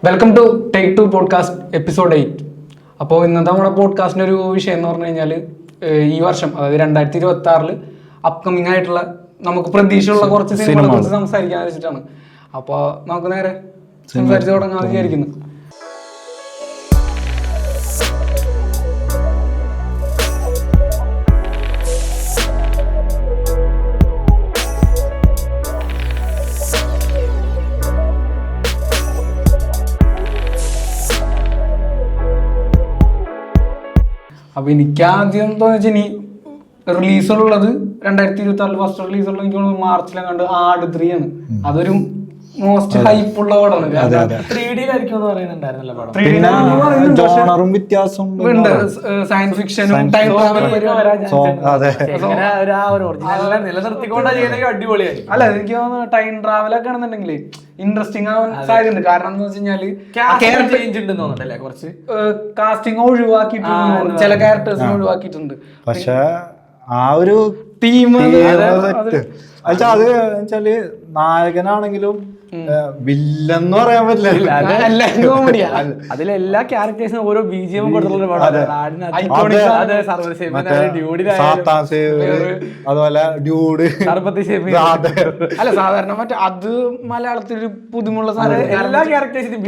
Welcome to take two podcast episode 8. അപ്പോൾ ഇന്നത്തെ നമ്മുടെ പോഡ്കാസ്റ്റിൻ്റെ ഒരു വിഷയം എന്ന് പറഞ്ഞു കഴിഞ്ഞാൽ ഈ വർഷം അതായത് 2026 അപ്കമിങ് ആയിട്ടുള്ള നമുക്ക് പ്രതീക്ഷയുള്ള കുറച്ച് സിനിമകളെ കുറിച്ച് സംസാരിക്കാൻ വെച്ചിട്ടാണ്. അപ്പോൾ നമുക്ക് നേരെ സംസാരിച്ച് തുടങ്ങാൻ വിചാരിക്കുന്നു. അപ്പൊ എനിക്ക് ആദ്യം തോന്നിച്ചാൽ ഇനി റിലീസുള്ളത് 2026 ഫസ്റ്റ് റിലീസുള്ള എനിക്ക് തോന്നുന്നു മാർച്ചിലെങ്ങാണ്ട് ആട് 3 ആണ്. അതൊരു മോസ്റ്റ് ഹൈപ്പ് ഉള്ള പടമാണ്. 3D-യിലായിരിക്കും എന്ന് പറയുന്നുണ്ടായിരുന്നല്ലോ പടം. സയൻസ് ഫിക്ഷനും ടൈം അടിപൊളിയായി. അല്ല എനിക്ക് തോന്നുന്നു ടൈം ട്രാവൽ ഒക്കെ ആണെന്നുണ്ടെങ്കിൽ ഇൻട്രസ്റ്റിംഗ് ആവാൻ സാധ്യതയുണ്ട്. കാരണം എന്ന് വെച്ച് കഴിഞ്ഞാല് കുറച്ച് കാസ്റ്റിംഗ് ഒഴിവാക്കിയിട്ടുണ്ട്, ചില ക്യാരക്ടേഴ്സിനെ ഒഴിവാക്കിയിട്ടുണ്ട്. പക്ഷെ ആ ഒരു ടീം അത് വെച്ചാല് നായകനാണെങ്കിലും വില്ലെന്ന് പറയാൻ പറ്റില്ല. അതിലെല്ലാ ക്യാരക്ടേഴ്സിനും ഓരോ BGM കൊടുത്തിട്ടുള്ള അതുപോലെ ഡ്യൂഡ് അല്ല സാധാരണ മറ്റേ അത് മലയാളത്തിൽ ഒരു പുതുമുള്ള എല്ലാ ക്യാരക്ടേഴ്സിനും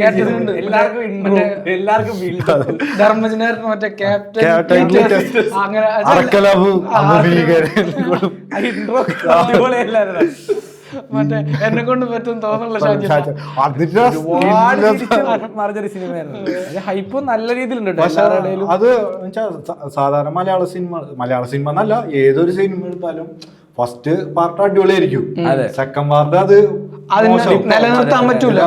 എല്ലാവർക്കും ധർമ്മജന മറ്റേ ക്യാപ്റ്റൻ അങ്ങനെ മറ്റേ എന്നെ കൊണ്ട് പറ്റും തോന്നുന്നുള്ള ഹൈപ്പ് നല്ല രീതിയിലുണ്ട്. അത് സാധാരണ മലയാള സിനിമ എന്നല്ല ഏതൊരു സിനിമ എടുത്താലും ഫസ്റ്റ് പാർട്ട് അടിപൊളിയായിരിക്കും, സെക്കൻഡ് പാർട്ട് അത് നിലനിർത്താൻ പറ്റൂല.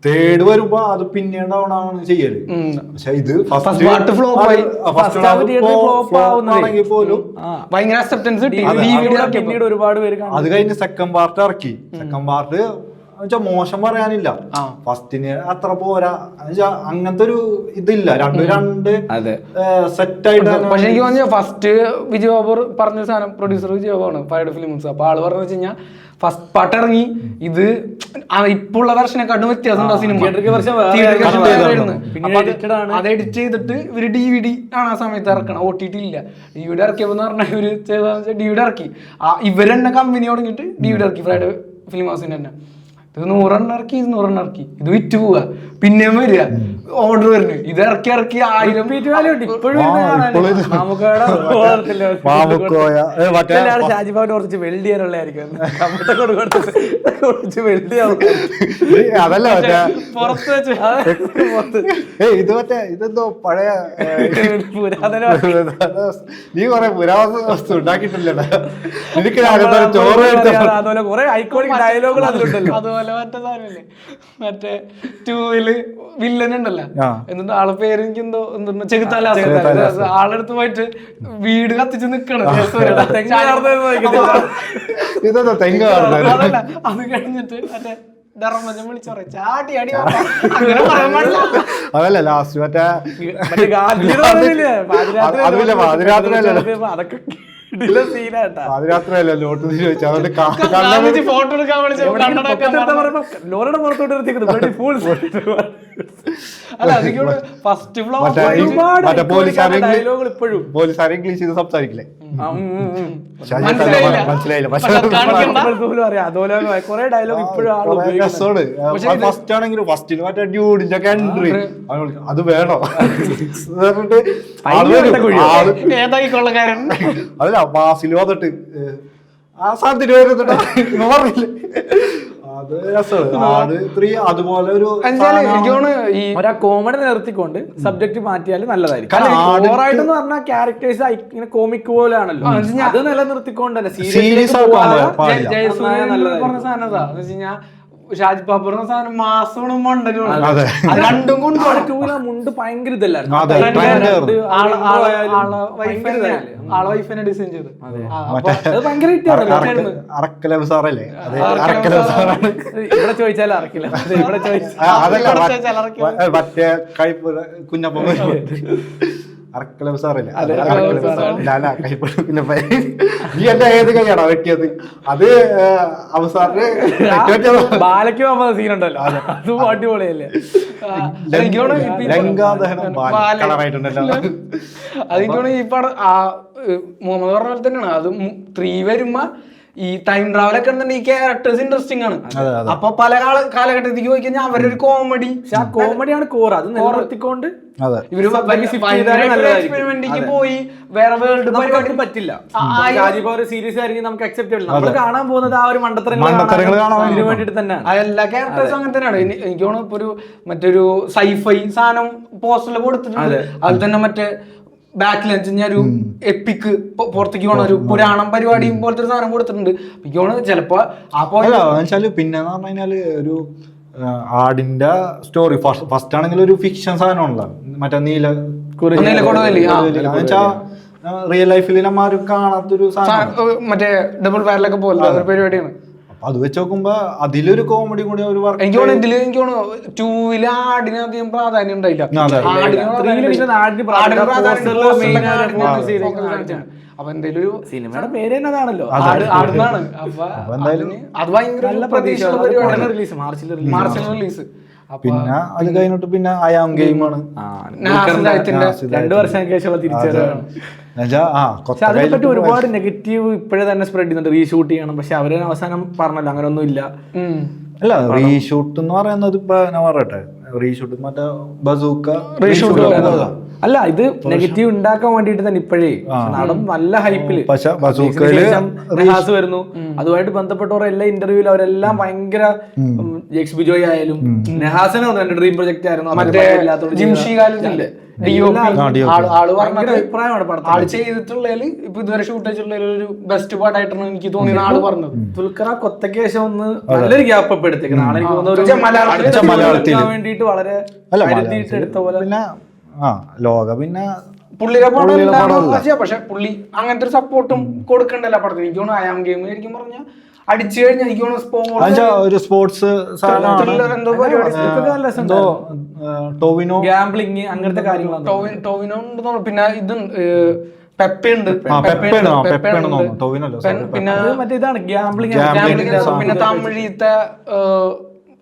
തേർഡ് വരുമ്പോ അത് പിന്നീടാവണാണ് ചെയ്യല്. പക്ഷെ ഇത് ഫസ്റ്റ് ആണെങ്കിൽ പോലും ഭയങ്കര അക്സെപ്റ്റൻസ് പിന്നീട് ഒരുപാട് പേര് അത് കഴിഞ്ഞ് സെക്കൻഡ് പാർട്ട് ഇറക്കി. സെക്കൻഡ് പാർട്ട് മോശം പറയാനില്ല, ഫസ്റ്റിന് അത്ര പോരാ. അങ്ങനത്തെ ഒരു ഇതില്ല, രണ്ട് സെറ്റ് ആയിട്ട്. പക്ഷെ എനിക്ക് തോന്നിയ ഫസ്റ്റ് വിജയ് ബാബു പറഞ്ഞ സാധനം പ്രൊഡ്യൂസർ വിജയ് ബാബു ആണ് പഴയ ഫിലിംസ്. അപ്പൊ ആള് പറഞ്ഞു വെച്ച് കഴിഞ്ഞാൽ ഫസ്റ്റ് പാർട്ട് ഇറങ്ങി ഇത് ഇപ്പുള്ള വെർഷനെക്കാട്ടും വ്യത്യാസം സിനിമ. അത് എഡിറ്റ് ചെയ്തിട്ട് ഇവര് DVD ആണ് ആ സമയത്ത് ഇറക്കണം, OTT ഇല്ല. DVD ഇറക്കിയപ്പോ പറഞ്ഞാൽ ഇവര് DVD ഇറക്കി, ഇവരെന്നെ കമ്പനി തുടങ്ങിയിട്ട് DVD ഇറക്കി ഫ്രൈഡേ ഫിലിം ഹൗസിന് തന്നെ. ഇത് 100 ഇറക്കി, 200 ഇറക്കി, ഇത് വിറ്റ് പോവുക, പിന്നെയും വരിക ഓർഡർ വരുന്നു. ഇത് ഇറക്കി 1000 ഷാജിബാബിനെ കുറച്ച് വെൽഡിയാനുള്ളതായിരിക്കും. അതല്ല പുറത്ത് വെച്ച് ഇത് മറ്റേ ഇതെന്തോ പഴയ പുരാതന നീ കൊറേ പുരാതന വസ്തു ഉണ്ടാക്കിയിട്ടില്ലടാ. എനിക്ക് അതുപോലെ കുറെ ഐക്കോണിക് ഡയലോഗുകൾ അതിലുണ്ടല്ലോ. അതുപോലെ മറ്റേ സാധനല്ലേ മറ്റേ 2-ല് വില്ലൻ ഉണ്ടല്ലോ, എന്നിട്ട് ആളെ പേര് എനിക്ക് എന്തോ ചെകുത്താല. ആളെടുത്ത് പോയിട്ട് വീട് കത്തിച്ച് നിക്കണം. ഇതെന്താ തെങ്ങ് അതല്ല, അത് കഴിഞ്ഞിട്ട് മറ്റേ ധർമ്മജൻ വിളിച്ചു പറയും ചാടി അടി അങ്ങനെ പറയാൻ പാടില്ല. അതല്ല ലാസ്റ്റ് മറ്റേ അതൊക്കെ പാതിരാത്രയല്ല നോട്ട് ചോദിച്ചു. അതുകൊണ്ട് ഫോട്ടോ എടുക്കാൻ ലോറിയുടെ പുറത്തോട്ട് അല്ല അതിനോട് ഫസ്റ്റ് ഫ്ലോ ഡയലോഗുകൾ ഇപ്പോഴും പോലീസുകാർ ഇംഗ്ലീഷ് ചെയ്ത് സംസാരിക്കില്ലേ? മനസ്സിലായില്ല. അതുപോലെ കുറെ ഡയലോഗ് ഇപ്പോഴും ഫസ്റ്റ് ആണെങ്കിലും ഫസ്റ്റിന് മറ്റേ ഡ്യൂഡിന്റെ ഒക്കെ എൻട്രി അത് വേണോ? ഏതായിക്കൊള്ളക്കാരൻ അതല്ല ബാസിൽ വന്നിട്ട് ആ സാധനത്തിന് വരുന്നുണ്ട് പറഞ്ഞില്ലേ? അത് രസമാണ്. അതുപോലെ ഒരു കോമഡി നിർത്തിക്കൊണ്ട് സബ്ജക്ട് മാറ്റിയാൽ നല്ലതായിരിക്കും. ഓവറായിട്ടെന്ന് പറഞ്ഞാൽ ക്യാരക്ടേഴ്സ് ഇങ്ങനെ കോമിക് പോലെ ആണല്ലോ, അത് നിലനിർത്തിക്കൊണ്ട് തന്നെ സീരിയസ് പറഞ്ഞ സാധനം ഷാജി പാപ്പർ സാധനം മാസവും മണ്ടനും രണ്ടും കൊണ്ട് മുണ്ട് ഭയങ്കര ഇതല്ലായിരുന്നു. ആളെ വൈഫിനെ ഡിസൈൻ ചെയ്ത് ഭയങ്കര അറക്കലം സാറല്ലേ? ഇവിടെ ചോദിച്ചാലും അറക്കില്ല, ഇവിടെ മറ്റേ കുഞ്ഞപ്പ അർക്കലവ് സാറല്ലേ പിന്നെ നീ എന്റെ ഏത് കൈയാണോ വെട്ടിയത് അത് അവസാറിന് ബാലയ്ക്ക് പോകുന്ന സീനുണ്ടല്ലോ അതും അടിപൊളിയല്ലേ. ലങ്കാദഹനം കളറായിട്ടുണ്ടല്ലോ. അതെനിക്കാണ് ഈ പടം മുഹമ്മദ് പറഞ്ഞ പോലെ തന്നെയാണ്. അത് 3 വരുമ്പോ ഈ ടൈം ട്രാവൽ ഒക്കെ ഉണ്ടെങ്കിൽ ഈ ക്യാരക്ടേഴ്സ് ഇൻട്രസ്റ്റിംഗ് ആണ്. അപ്പൊ പല കാലഘട്ടത്തിലേക്ക് പോയി കഴിഞ്ഞാൽ അവരുടെ ഒരു കോമഡി, ആ കോമഡിയാണ് കോർ. അത് നിലനിർത്തിക്കൊണ്ട് ഇവര് എക്സ്പെരിമെന്റിക്ക് പോയി വേറെ വേൾഡ് പരിപാടി പറ്റില്ല. സീരീസ് ആയിരിക്കും നമുക്ക് അക്സെപ്റ്റ് ചെയ്യില്ല. നമ്മൾ കാണാൻ പോകുന്നത് ആ ഒരു മണ്ടത്തരങ്ങൾ കാണാൻ വേണ്ടിട്ട് തന്നെയാണ്. എല്ലാ ക്യാരക്ടേഴ്സും അങ്ങനെ തന്നെയാണ്. എനിക്ക് തോന്നുന്നു ഇപ്പൊ ഒരു മറ്റൊരു സൈഫൈ സാധനം പോസ്റ്ററിൽ കൊടുത്തിട്ടുണ്ട്. അത് തന്നെ മറ്റേ ബാക്കിൽ ഒരു എപ്പിക്ക് പുറത്തേക്ക് പോണ ഒരു പുരാണം പരിപാടിയും പോലത്തെ ഒരു സാധനം കൊടുത്തിട്ടുണ്ട്. എനിക്ക് ചിലപ്പോ പിന്നെ പറഞ്ഞു കഴിഞ്ഞാല് ഒരു ആടിന്റെ സ്റ്റോറി ഫസ്റ്റ് ആണെങ്കിൽ ഒരു ഫിക്ഷൻ സാധനമാണല്ലോ, മറ്റേ റിയൽ ലൈഫിൽ നമ്മാരും കാണാത്തൊരു സാധനം, മറ്റേ ഡബിൾ ബാരലൊക്കെ പോലെ പരിപാടിയാണ്. അത് വെച്ച് നോക്കുമ്പോ അതിലൊരു കോമഡി കൂടി ഒരു എനിക്ക് തോന്നുന്നു 2 ആടിന് അധികം പ്രാധാന്യം ഉണ്ടായില്ല. അപ്പൊ എന്തായാലും ഒരു സിനിമയുടെ പേര് തന്നെ അതാണല്ലോ, ആടുന്നാണ്. അപ്പൊ അത് ഭയങ്കര നല്ല പ്രതീക്ഷയുള്ള പരിപാടിയാണ്. റിലീസ് മാർച്ചിൽ റിലീസ്. പിന്നെ അത് കഴിഞ്ഞിട്ട് പിന്നെ അയാം ഗെയിമാണ് 2 വർഷം ശേഷമുള്ള തിരിച്ചറിവാണ്. പക്ഷെ അതിനെപ്പറ്റി ഒരുപാട് നെഗറ്റീവ് ഇപ്പോഴേ തന്നെ സ്പ്രെഡ് ചെയ്യുന്നുണ്ട്. റീഷൂട്ട് ചെയ്യണം, പക്ഷെ അവര് അവസാനം പറഞ്ഞല്ലോ അങ്ങനെ ഒന്നും ഇല്ല. അല്ല റീഷൂട്ട് എന്ന് പറയുന്നത് ഇപ്പൊ ഞാൻ പറയട്ടെ, റീഷൂട്ട് മറ്റേ ബസൂക്ക അല്ല, ഇത് നെഗറ്റീവ് ഉണ്ടാക്കാൻ വേണ്ടിട്ട് തന്നെ ഇപ്പോഴേ നടൻ നല്ല ഹൈപ്പില് വരുന്നു. അതുമായിട്ട് ബന്ധപ്പെട്ടവർ എല്ലാ ഇന്റർവ്യൂവിലും അവരെല്ലാം ഭയങ്കര ജെക്സ് ബിജോയ് ആയാലും നെഹാസിന് എന്റെ ഡ്രീം പ്രൊജക്ട് ആയിരുന്നു. ആള് ചെയ്തിട്ടുള്ളതിൽ ഇപ്പൊ ഇതുവരെ ഷൂട്ട് ചെയ്തിട്ടുള്ള ഒരു ബെസ്റ്റ് പാർട്ടായിട്ടാണ് എനിക്ക് തോന്നിയത് ആള് പറഞ്ഞത്. ദുൽഖർ കൊത്തയ്ക്ക് ശേഷം ഒന്ന് നല്ലൊരു ഗ്യാപ്പ് ഇപ്പൊ എടുത്തേക്കുന്നത്. നാളെ എനിക്ക് തോന്നുന്നു വേണ്ടിട്ട് വളരെ എടുത്ത പോലെ. പിന്നെ ലോക പിന്നെ പുള്ളിയുടെ പടം, പക്ഷെ പുള്ളി അങ്ങനത്തെ ഒരു സപ്പോർട്ടും കൊടുക്കണ്ടല്ലോ പടത്തിന്. എനിക്ക് തോന്നുന്നു അയാം ഗെയിം ശരിക്കും പറഞ്ഞാൽ അടിച്ചു കഴിഞ്ഞാൽ എനിക്ക് തോന്നുന്നു ഒരു സ്പോർട്സ് ടോവിനോ ഗാംബ്ലിങ് അങ്ങനത്തെ കാര്യങ്ങളാണ്. ടോവിനോ ഉണ്ട്. പിന്നെ ഇത് പെപ്പയുണ്ട്, പിന്നെ മറ്റേ ഇതാണ് ഗാംബ്ലിങ്. പിന്നെ തമിഴത്തെ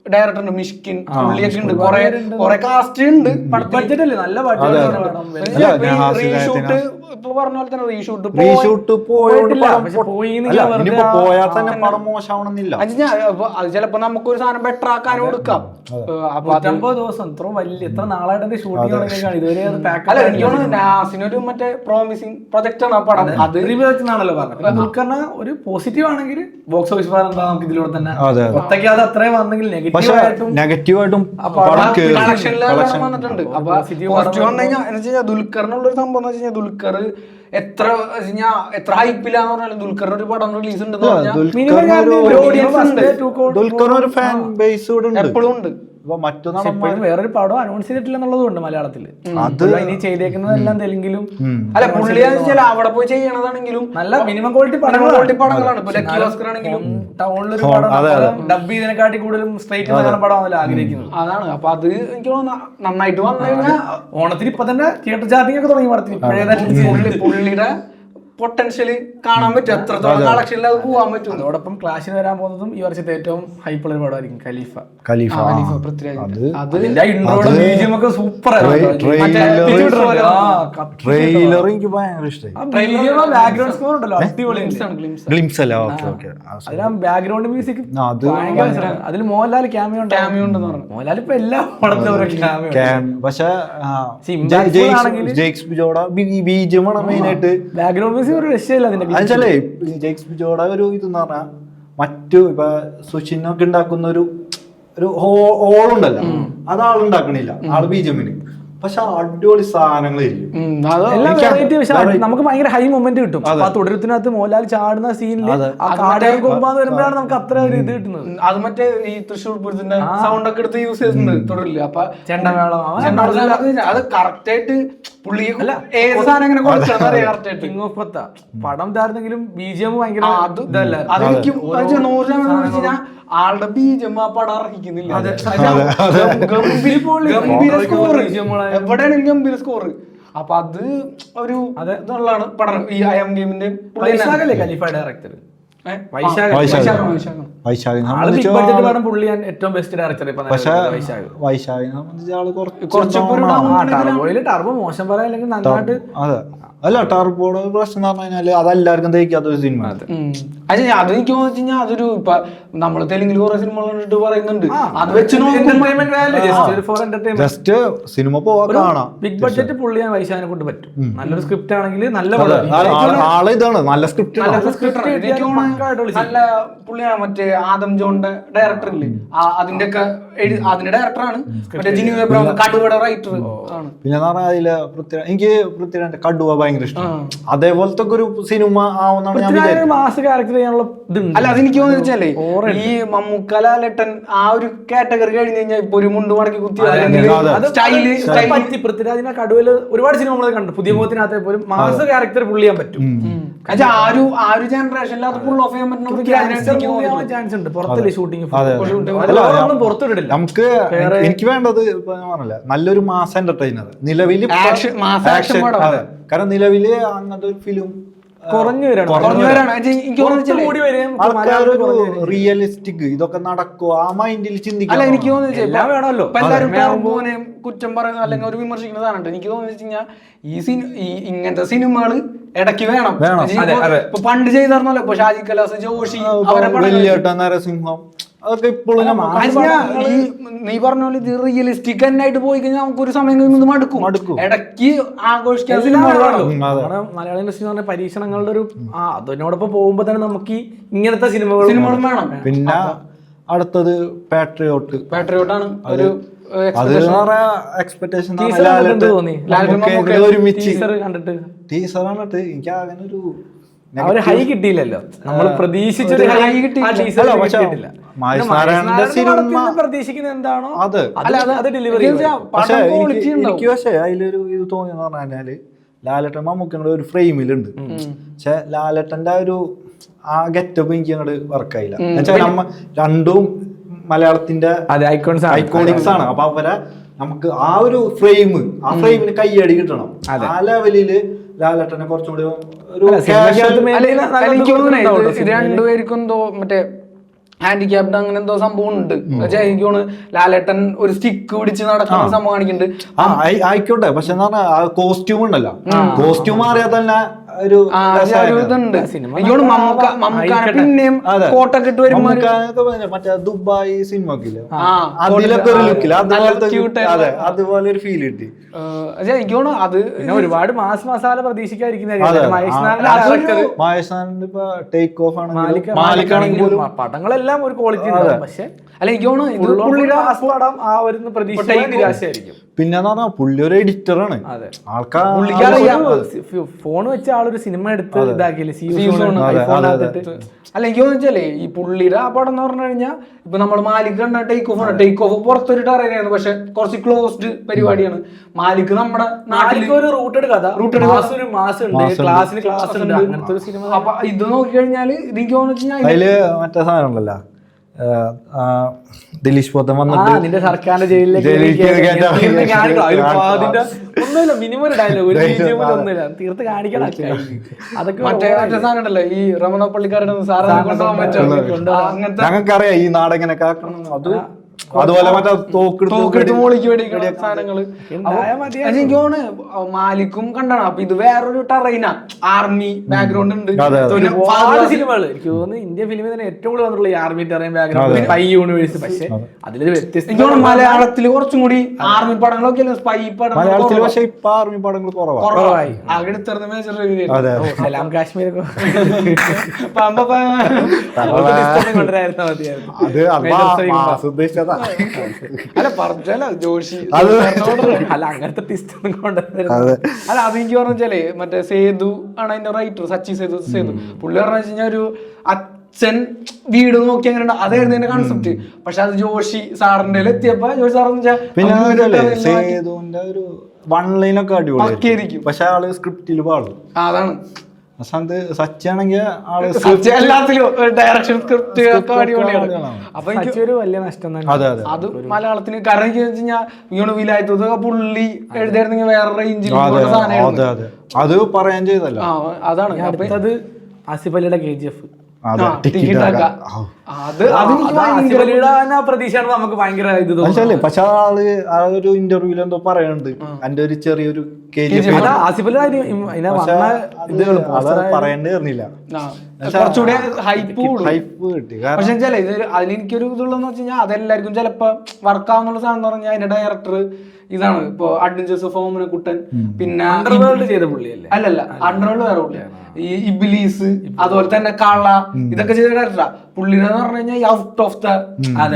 ഡയറക്ടർ ഉണ്ട് മിഷ്കിൻ, പുള്ളിയൊക്കെ ഉണ്ട്. കൊറേ കാസ്റ്റ് ഉണ്ട്. ബഡ്ജറ്റ് അല്ലേ, നല്ല റീഷൂട്ട് ഇപ്പൊ പറഞ്ഞ പോലെ തന്നെ റീഷൂട്ട് അത് ചിലപ്പോ നമുക്കൊരു സാധനം ബെറ്റർ ആക്കാനും കൊടുക്കാം. 50 ദിവസം എത്ര നാളായിട്ട് ഷൂട്ടിംഗ് ഇതുവരെ. നാസിനൊരു മറ്റേ പ്രോമിസിംഗ് പ്രൊജക്ട് ആണ് ആ പടം. അത് ആണല്ലോ പറഞ്ഞത്. ദുൽഖറിന് ഒരു പോസിറ്റീവ് ആണെങ്കിൽ ബോക്സ് ഓഫീസ് എന്താ നമുക്ക് ഇതിലൂടെ തന്നെ ഒറ്റയ്ക്ക് അത് അത്രയും വന്നെങ്കിൽ നെഗറ്റീവായിട്ടും വന്നിട്ടുണ്ട്. അപ്പൊ പോസിറ്റീവ് വന്നു കഴിഞ്ഞാൽ ദുൽഖറിനുള്ളൊരു സംഭവം എന്ന് വെച്ച് കഴിഞ്ഞാൽ ദുൽഖർ എത്ര ഹൈപ്പില്ലാന്ന് പറഞ്ഞാലും ദുൽഖറിന് ഒരു പടം റിലീസ് ഉണ്ട്, എപ്പോഴും ഉണ്ട്. വേറൊരു പടം അനൗൺസ് ചെയ്തിട്ടില്ല എന്നുള്ളതുകൊണ്ട് മലയാളത്തില് ഇനി ചെയ്തേക്കുന്നതെല്ലാം തെലുങ്കിലും. അല്ല പുള്ളി അവിടെ പോയി ചെയ്യണതാണെങ്കിലും നല്ല മിനിമം ക്വാളിറ്റി പടങ്ങളാണ്. ടൗണിലൊരു പടം ഡബ് ചെയ്തതിനെക്കാട്ടി കൂടുതലും സ്ട്രൈറ്റ് പടമാണല്ലോ ആഗ്രഹിക്കുന്നത്. അതാണ്. അപ്പൊ അത് എനിക്ക് നന്നായിട്ട് വന്നു കഴിഞ്ഞാൽ ഓണത്തിന് ഇപ്പൊ തന്നെ തിയേറ്റർ ചാർട്ടിംഗ് ഒക്കെ തുടങ്ങി പടത്തിന്. പുള്ളിയുടെ പൊട്ടൻഷ്യല് കാണാൻ പറ്റും, എത്രത്തോളം കളക്ഷനിൽ അത് പോകാൻ പറ്റും. അതോടൊപ്പം ക്ലാഷിന് വരാൻ പോകുന്നതും ഈ വർഷത്തെ ഏറ്റവും ഹൈപ്പുള്ള ഒരു പടമായിരിക്കും ഖലീഫ. സൂപ്പർ ബാക്ക്ഗ്രൗണ്ട് മ്യൂസിക് അതിൽ മോഹൻലാൽ ക്യാമിയോ ഉണ്ടെന്ന് പറഞ്ഞു. മോഹൻലാൽ ഇപ്പൊ എല്ലാ പടത്തിലും ബാക്ക്ഗ്രൗണ്ട് മ്യൂസിക് ഒരു രക്ഷയില്ല. ഒരു ഇതെന്ന് പറഞ്ഞാൽ മറ്റു ഇപ്പൊ സുഷിനൊക്കെ ഉണ്ടാക്കുന്ന ഒരു ഹോളുണ്ടല്ലോ, അത് ആളുണ്ടാക്കണില്ല, ആള് ബിജെമിന്. പക്ഷെ അടിപൊളി സാധനങ്ങളായിരിക്കും. നമുക്ക് ഭയങ്കര ഹൈ മൊമെന്റ് കിട്ടും. ആ തുടരത്തിനകത്ത് മോഹൻലാൽ ചാടുന്ന സീനില് വരുമ്പോഴാണ് നമുക്ക് അത്ര ഒരു ഇത് കിട്ടുന്നത്. അത് മറ്റേ ഈ തൃശ്ശൂർ പൂരത്തിന്റെ സൗണ്ട് ഒക്കെ എടുത്ത് യൂസ് ചെയ്തിട്ടുണ്ട് തുടരില്ല. അപ്പൊ ചെണ്ടമേളം അത് കറക്റ്റ് ആയിട്ട് പുള്ളി ഏത് സാധനം ഇങ്ങനെ കിങ് ഓഫ് കൊത്ത പടം ഇതായിരുന്നെങ്കിലും ബിജിഎം ഭയങ്കര അതെനിക്ക് 100% ആളുടെ ബീജം ആ പടം അർഹിക്കുന്നില്ല. എവിടെയാണെങ്കിലും ഗംഭീര സ്കോർ. അപ്പൊ അത് ഒരു ഇതുള്ളതാണ് പഠനം ഈ അയം ഗെയിമിന്റെ വൈശാഖല്ലേ ഖലീഫ ഡയറക്ടർ? വൈശാഖ് വൈശാഖിനെ പടം പുള്ളിയാൻ ഏറ്റവും ബെസ്റ്റ് ഡയറക്ടർ. പക്ഷെ വൈശാഖിനെ സംബന്ധിച്ച് ആള് ടർബോ മോശം പറയാൻ അല്ലെങ്കിൽ നന്നായിട്ട് അതെ അല്ല ടർബോയുടെ പ്രശ്നം എന്ന് പറഞ്ഞു കഴിഞ്ഞാല് അതെല്ലാവർക്കും ദഹിക്കാത്തൊരു സിനിമ. അത് എനിക്ക് തോന്നുന്നു അതൊരു ഇപ്പൊ നമ്മള് തെലുങ്കിൽ കുറെ സിനിമകൾ കണ്ടിട്ട് പറയുന്നുണ്ട് അത് വെച്ച് ജസ്റ്റ് സിനിമ പോവാൻ കാണാം. ബിഗ് ബഡ്ജറ്റ് പുള്ളിയാൻ വൈശാഖിനെ കൊണ്ട് പറ്റും. നല്ലൊരു സ്ക്രിപ്റ്റ് ആണെങ്കിൽ നല്ല ആള് ഇതാണ് നല്ല സ്ക്രിപ്റ്റ് നല്ല പുള്ളിയാണ്. മറ്റേ ആദം ജോണിന്റെ ഡയറക്ടർ ഇല്ലേ അതിന്റെ ഒക്കെ അതിന്റെ ഡയറക്ടറാണ്. മറ്റേ ജിനു എബ്രഹാം കടുവയുടെ റൈറ്റർ ആണ്. പിന്നെ അതില് എനിക്ക് പൃഥ്വിരാജിന്റെ കടുവ ഭയങ്കര ഇഷ്ടമാണ്. അതേപോലത്തെ ഒരു സിനിമ ആവുന്നാണ് ഞാൻ വിചാരിക്കുന്നത്. അല്ല അതെനിക്ക് തോന്നിച്ചാലേ ഈ മമ്മൂക്ക ലാലേട്ടൻ ആ ഒരു കാറ്റഗറി കഴിഞ്ഞ് കഴിഞ്ഞാൽ ഇപ്പൊ ഒരു മുണ്ട് മടക്കി കുത്തി പൃഥ്വിരാജിനെ കടുവയില് ഒരുപാട് സിനിമകൾ കണ്ടു. പുതിയ മുഖത്തിനകത്തെ പോലും മാസ ക്യാരക്ടർ പുള്ളി ചെയ്യാൻ പറ്റും. ആ ഒരു ജനറേഷനിൽ അത് ഫുൾ ഓഫ് ചെയ്യാൻ പറ്റുന്ന ചാൻസ് ഉണ്ട്. പുറത്തല്ലേ ഷൂട്ടിംഗ് പുറത്തുവിടില്ല. നമുക്ക് എനിക്ക് വേണ്ടത് ഇപ്പൊ ഞാൻ പറഞ്ഞില്ല നല്ലൊരു മാസ് എന്റർടൈനർ നിലവിൽ. കാരണം നിലവില് അങ്ങനത്തെ ഒരു ഫിലിം കുറഞ്ഞു റിയലിസ്റ്റിക് ഇതൊക്കെ നടക്കുമോ ആ മൈൻഡിൽ ചിന്തിക്കാം. എനിക്ക് തോന്നുന്നു കുറ്റം പറയുന്ന അല്ലെങ്കിൽ ഒരു വിമർശിക്കുന്ന സാധനം എനിക്ക് തോന്നുന്നു ഈ ഇങ്ങനത്തെ സിനിമകള് ഇടയ്ക്ക് വേണം. ഇപ്പൊ പണ്ട് ചെയ്തല്ലോ ഇപ്പൊ ഷാജി കലാസ്, ജോഷി, നരസിംഹം അതൊക്കെ ഇപ്പോഴും നീ പറഞ്ഞ പോലെ ഇത് റിയലിസ്റ്റിക് തന്നെയായിട്ട് പോയി കഴിഞ്ഞാൽ നമുക്ക് ഒരു സമയം കഴിയുമ്പോൾ മടുക്കും. ഇടയ്ക്ക് ആഘോഷിക്കാൻ മലയാള ഇൻഡസ്ട്രി എന്ന് പറഞ്ഞ പരീക്ഷണങ്ങളുടെ ഒരു അതിനോടൊപ്പം പോകുമ്പോ തന്നെ നമുക്ക് ഇങ്ങനത്തെ സിനിമകളും വേണം. പിന്നെ അടുത്തത് പാട്രിയോട്ടാണ് ഒരു എക്സ്പെക്ടേഷൻ അവര് ഹൈ കിട്ടിയില്ലല്ലോ. നമ്മൾ പ്രതീക്ഷിച്ചൊരു ഹൈ കിട്ടിയില്ല. പ്രതീക്ഷിക്കുന്നത് എന്താണോ അത് ഡെലിവറി. എനിക്ക് പക്ഷേ അതിലൊരു ഇത് തോന്നിയെന്ന് പറഞ്ഞു കഴിഞ്ഞാല് ലാലേട്ടൻ മമ്മൂക്കയുടെ ഒരു ഫ്രെയിമിലുണ്ട്. പക്ഷെ ലാലേട്ടന്റെ ഒരു ആ ഗെറ്റപ്പ് എനിക്ക് അങ്ങോട്ട് വർക്കായില്ല. എന്നുവെച്ചാൽ നമ്മ രണ്ടും മലയാളത്തിന്റെ ഐക്കോണിക്സ് ആണ്. അപ്പൊ അവരെ നമുക്ക് ആ ഒരു ഫ്രെയിമിന് കയ്യടി കിട്ടണം. ആ ലെവലില് ലാലേട്ടനെ കുറച്ചുകൂടി രണ്ടുപേർക്കും എന്തോ മറ്റേ ഹാൻഡിക്യാപ്ഡ് അങ്ങനെ എന്തോ സംഭവം ഉണ്ട്. എനിക്ക് തോന്നുന്നു ലാലേട്ടൻ ഒരു സ്റ്റിക്ക് പിടിച്ച് നടക്കുന്ന സംഭവം കാണിക്കുന്നുണ്ട്. ആയിക്കോട്ടെ. പക്ഷെ എന്താ പറഞ്ഞാ കോസ്റ്റ്യൂം ഉണ്ടല്ലോ, കോസ്റ്റ്യൂം മാറിയാൽ തന്നെ ഒരു ഇതുണ്ട്. പിന്നെയും കോട്ടൊക്കെ ഇട്ട് വരുമ്പോ മറ്റേ ദുബായ് സിനിമ അതിലൊക്കെ ഒരു ലുക്കില്ല അതുപോലെ ഒരു ഫീൽ കിട്ടി. എനിക്ക് തോന്നുന്നു അത് ഒരുപാട് മാസ് മസാല പ്രതീക്ഷിക്കാതിരിക്കുന്ന മഹേഷ് ഇപ്പൊ ടേക്ക് ഓഫ് ആണ്, മാലിക്കാണെങ്കിൽ പടങ്ങളെല്ലാം ഒരു ക്വാളിറ്റി. പക്ഷെ അല്ല എനിക്ക് തോന്നുന്നു നിരാശയായിരിക്കും. പിന്നെ പുള്ളി ഒരു എഡിറ്ററാണ്. ആൾക്കാർ ഫോൺ വെച്ച ആളൊരു സിനിമ എടുത്ത് ഇതാക്കിയില്ലേ. അല്ല എനിക്ക് തോന്നിച്ചാലേ ഈ പുള്ളിയുടെ ആ പടം എന്ന് പറഞ്ഞു കഴിഞ്ഞാൽ ഇപ്പൊ നമ്മൾ മാലിക് കണ്ട ടേക്ക് ഓഫ് പുറത്തൊരു ടെറേനാണ്. പക്ഷെ കുറച്ച് ക്ലോസ്ഡ് പരിപാടിയാണ്. മാലിക് നമ്മുടെ നാട്ടിലേക്ക് ഒരു റൂട്ടഡ് മാസ് ഉണ്ട്, ക്ലാസ്സിൽ ക്ലാസ് ഉണ്ട്, അങ്ങനത്തെ ഒരു സിനിമ. അപ്പൊ ഇത് നോക്കി കഴിഞ്ഞാല് ഇത് എനിക്ക് തോന്നുന്നു അതില് മറ്റേ സാധനം ഉണ്ടല്ലോ ദിലീഷ് പോത്തൻ വന്നിട്ട് നിന്റെ സർക്കാരിന്റെ ജയിലിലേക്ക് ഒന്നുമില്ല. മിനിമം ഒരു ഡയലോഗ് ഒന്നുമില്ല, തീർത്ത് കാണിക്കണം. അതൊക്കെ മറ്റേ സാധനം ഉണ്ടല്ലോ ഈ രമണ പള്ളിക്കാരുടെ ഞങ്ങൾക്കറിയാം ഈ നാടെങ്ങനെ കാക്കണം. അതുപോലെ മറ്റേ തോക്കെടുത്ത് സാധനങ്ങള് എനിക്ക് തോന്നുന്നു മാലിക്കും കണ്ടാണ്. അപ്പൊ ഇത് വേറൊരു ടെറൈന ആർമി ബാക്ക്ഗ്രൗണ്ട് ഉണ്ട്. സിനിമകൾ എനിക്ക് തോന്നുന്നു ഇന്ത്യൻ ഫിലിമിൽ തന്നെ ഏറ്റവും കൂടുതൽ വന്നിട്ടുള്ള army terrain background, spy universe. പക്ഷെ അതിലൊരു വ്യത്യസ്ത മലയാളത്തിൽ കുറച്ചും കൂടി ആർമി പടങ്ങളൊക്കെ സ്പൈ മലയാളത്തിൽ പക്ഷെ ഇപ്പൊ ആർമി പടങ്ങൾ കുറവായി. അകെടുത്തിരുന്ന മേജർ സലാം കാശ്മീരൊക്കെ ഉദ്ദേശിച്ചത് അല്ല പറഞ്ഞാലോ ജോഷി അല്ല അങ്ങനത്തെ ടിസ്റ്റ് ഒന്നും കൊണ്ടുവരുന്നത്. അല്ല അതെനിക്ക് പറഞ്ഞാലേ മറ്റേ സേതു ആണ് അതിന്റെ റൈറ്റർ, സച്ചി സേതു. പുള്ളി പറഞ്ഞു വെച്ചാൽ ഒരു അച്ഛൻ വീട് നോക്കി അങ്ങനെ അതായിരുന്നു എന്റെ കോൺസെപ്റ്റ്. പക്ഷെ അത് ജോഷി സാറിന്റെ എത്തിയപ്പോ ജോഷി സാർ പിന്നെ സേതുവിന്റെ ഒരു വൺ ലൈനൊക്കെ അടിപൊളിയായിരിക്കും. പക്ഷെ ആള് സ്ക്രിപ്റ്റിൽ പാടും. അതാണ് സ്ഥാനത്ത് സച്ചാണെങ്കിൽ ആള് എല്ലാത്തിലും ഡയറക്ഷൻ സ്ക്രിപ്റ്റ് ഒക്കെ അടിപൊളിയാണ്. അപ്പൊ എനിക്ക് ഒരു വലിയ നഷ്ടം തന്നെ. അതെ അതെ അത് മലയാളത്തിന് കാരണം എനിക്ക് വെച്ച് കഴിഞ്ഞാൽ ഇങ്ങനെ വിലായത്തൊക്കെ പുള്ളി എഴുതിയായിരുന്നെങ്കിൽ വേറെ റേഞ്ചിൽ അതെ അതെ അത് പറയാൻ ചെയ്തല്ലോ. അതാണ്. അടുത്തത് ആസിഫ് അലിയുടെ KGF. അതെ പ്രതീക്ഷയാണ് നമുക്ക് ഭയങ്കര ഇത് മനസ്സിലല്ലേ. പക്ഷെ ആള് ആ ഒരു ഇന്റർവ്യൂല് എന്തോ പറയുന്നുണ്ട് എന്റെ ഒരു ചെറിയൊരു ആസിഫ് അലി പറയേണ്ടിയിരുന്നില്ല. കുറച്ചുകൂടെ ഹൈപ്പ് കിട്ടി. പക്ഷെ അതിലെനിക്കൊരു ഇതുള്ളതെന്ന് വെച്ച് കഴിഞ്ഞാൽ അതെല്ലാവർക്കും ചിലപ്പോ വർക്കാവുന്നുള്ള സാധനം എന്ന് പറഞ്ഞാൽ അതിന്റെ ഡയറക്ടർ ഇതാണ്. ഇപ്പൊ അഡ്വഞ്ചേഴ്സ് ഓഫ് ഓമനക്കുട്ടൻ, പിന്നെ ചെയ്ത പുള്ളിയല്ലേ? അല്ലല്ല, അണ്ടർവേൾഡ് വേറെ പുള്ളിയാണ്. ഈ ഇബിലീസ്, അതുപോലെ തന്നെ കാള, ഇതൊക്കെ ചെയ്ത ഡയറക്ടറാ. പുള്ളിനെ പറഞ്ഞു കഴിഞ്ഞാൽ ഔട്ട് ഓഫ് ദ